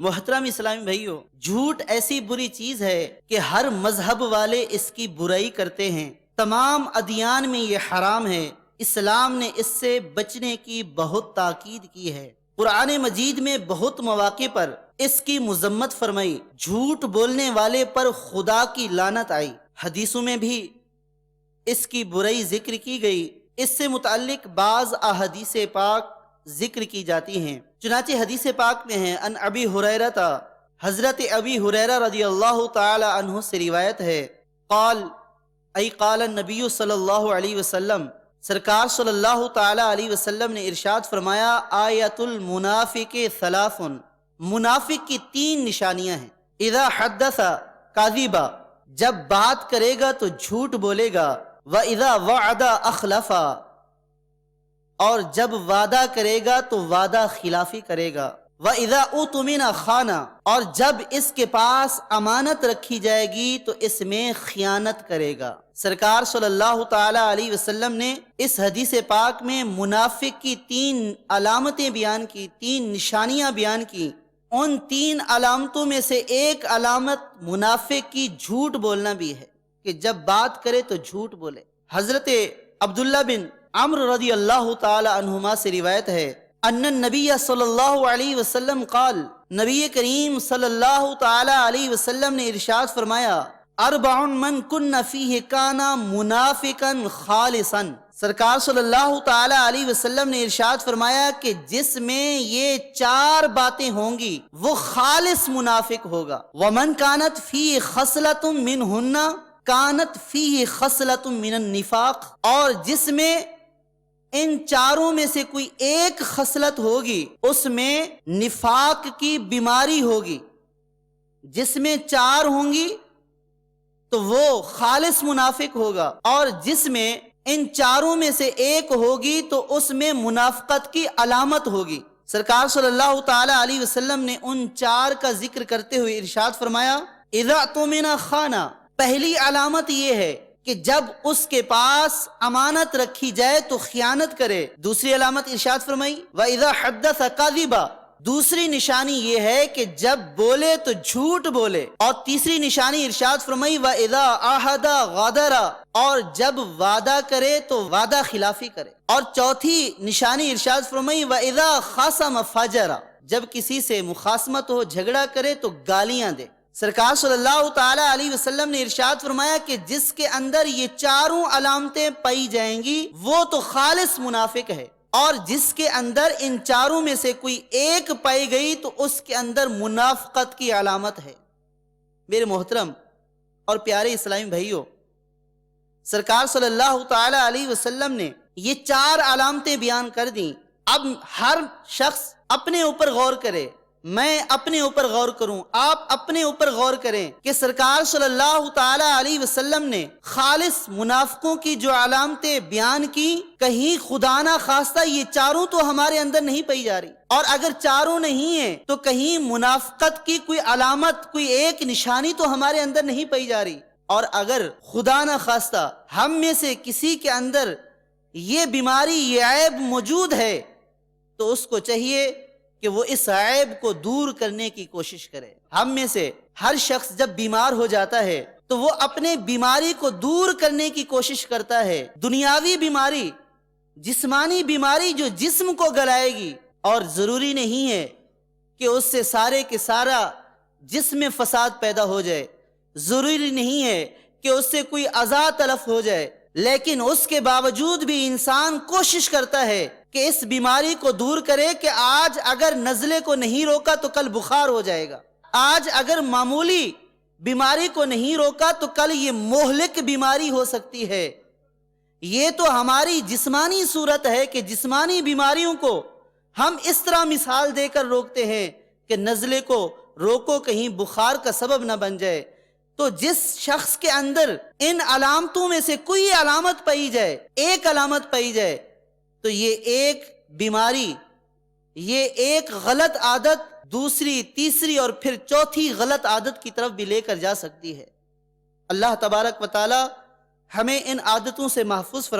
محترم اسلامی بھائیو، جھوٹ ایسی بری چیز ہے کہ ہر مذہب والے اس کی برائی کرتے ہیں۔ تمام ادیان میں یہ حرام ہے۔ اسلام نے اس سے بچنے کی بہت تاکید کی ہے۔ قرآن مجید میں بہت مواقع پر اس کی مذمت فرمائی۔ جھوٹ بولنے والے پر خدا کی لعنت آئی۔ حدیثوں میں بھی اس کی برائی ذکر کی گئی۔ اس سے متعلق بعض احادیث پاک ذکر کی جاتی ہیں۔ چنانچہ حدیث پاک میں ہیں، ان ابی ہریرہ، حضرت ابی ہریرہ رضی اللہ تعالی عنہ سے روایت ہے، قال النبی صلی اللہ علیہ وسلم، سرکار صلی اللہ تعالی علیہ وسلم نے ارشاد فرمایا، آیت المنافق ثلاث، منافق کی 3 نشانیاں ہیں۔ اذا حدث کاذب، جب بات کرے گا تو جھوٹ بولے گا، واذا وعد اخلف، اور جب وعدہ کرے گا تو وعدہ خلافی کرے گا، وَإِذَا اُؤْتُمِنَ خَانَ، اور جب اس کے پاس امانت رکھی جائے گی تو اس میں خیانت کرے گا۔ سرکار صلی اللہ تعالی علیہ وسلم نے اس حدیث پاک میں منافق کی 3 علامتیں بیان کی، 3 نشانیاں بیان کی۔ ان 3 علامتوں میں سے ایک علامت منافق کی جھوٹ بولنا بھی ہے، کہ جب بات کرے تو جھوٹ بولے۔ حضرت عبداللہ بن عمرو رضی اللہ تعالی عنہما سے روایت ہے، ان النبی صلی اللہ علیہ وسلم قال، نبی کریم صلی اللہ تعالی علیہ وسلم نے ارشاد فرمایا، اربع من کن فیہ کان منافقا خالصا، سرکار صلی اللہ تعالی علیہ وسلم نے ارشاد فرمایا کہ جس میں یہ 4 باتیں ہوں گی وہ خالص منافق ہوگا۔ ومن کانت فیہ خصلۃ منہن کانت فیہ خصلۃ من النفاق، اور جس میں ان 4 میں سے کوئی ایک خصلت ہوگی اس میں نفاق کی بیماری ہوگی۔ جس میں 4 ہوں گی تو وہ خالص منافق ہوگا، اور جس میں ان 4 میں سے ایک ہوگی تو اس میں منافقت کی علامت ہوگی۔ سرکار صلی اللہ تعالی علیہ وسلم نے ان 4 کا ذکر کرتے ہوئے ارشاد فرمایا، اذا اؤتمن خان، پہلی علامت یہ ہے کہ جب اس کے پاس امانت رکھی جائے تو خیانت کرے۔ دوسری علامت ارشاد فرمائی، وَإِذَا حَدَّثَ كَذِبَ، دوسری نشانی یہ ہے کہ جب بولے تو جھوٹ بولے۔ اور تیسری نشانی ارشاد فرمائی، وَإِذَا عَاهَدَ غَدَرَ، اور جب وعدہ کرے تو وعدہ خلافی کرے۔ اور چوتھی نشانی ارشاد فرمائی، وَإِذَا خَاصَمَ فَجَرَ، جب کسی سے مخاصمت ہو، جھگڑا کرے تو گالیاں دے۔ سرکار صلی اللہ تعالی علیہ وسلم نے ارشاد فرمایا کہ جس کے اندر یہ 4 علامتیں پائی جائیں گی وہ تو خالص منافق ہے، اور جس کے اندر ان 4 میں سے کوئی ایک پائی گئی تو اس کے اندر منافقت کی علامت ہے۔ میرے محترم اور پیارے اسلامی بھائیوں، سرکار صلی اللہ تعالی علیہ وسلم نے یہ 4 علامتیں بیان کر دیں۔ اب ہر شخص اپنے اوپر غور کرے، میں اپنے اوپر غور کروں، آپ اپنے اوپر غور کریں کہ سرکار صلی اللہ تعالی علیہ وسلم نے خالص منافقوں کی جو علامتیں بیان کی، کہیں خدا نہ خواستہ یہ 4 تو ہمارے اندر نہیں پائی جا رہی، اور اگر 4 نہیں ہیں تو کہیں منافقت کی کوئی علامت، کوئی ایک نشانی تو ہمارے اندر نہیں پائی جا رہی۔ اور اگر خدا نہ خواستہ ہم میں سے کسی کے اندر یہ بیماری، یہ عیب موجود ہے تو اس کو چاہیے کہ وہ اس عیب کو دور کرنے کی کوشش کرے۔ ہم میں سے ہر شخص جب بیمار ہو جاتا ہے تو وہ اپنے بیماری کو دور کرنے کی کوشش کرتا ہے۔ دنیاوی بیماری، جسمانی بیماری جو جسم کو گلائے گی، اور ضروری نہیں ہے کہ اس سے سارے کے سارا جسم میں فساد پیدا ہو جائے، ضروری نہیں ہے کہ اس سے کوئی اذى تلف ہو جائے، لیکن اس کے باوجود بھی انسان کوشش کرتا ہے کہ اس بیماری کو دور کرے کہ آج اگر نزلے کو نہیں روکا تو کل بخار ہو جائے گا، آج اگر معمولی بیماری کو نہیں روکا تو کل یہ مہلک بیماری ہو سکتی ہے۔ یہ تو ہماری جسمانی صورت ہے کہ جسمانی بیماریوں کو ہم اس طرح مثال دے کر روکتے ہیں کہ نزلے کو روکو کہیں بخار کا سبب نہ بن جائے۔ تو جس شخص کے اندر ان علامتوں میں سے کوئی علامت پائی جائے، ایک علامت پائی جائے، تو یہ ایک بیماری، یہ ایک غلط عادت دوسری، تیسری اور پھر چوتھی غلط عادت کی طرف بھی لے کر جا سکتی ہے۔ اللہ تبارک و تعالی ہمیں ان عادتوں سے محفوظ فرمائے۔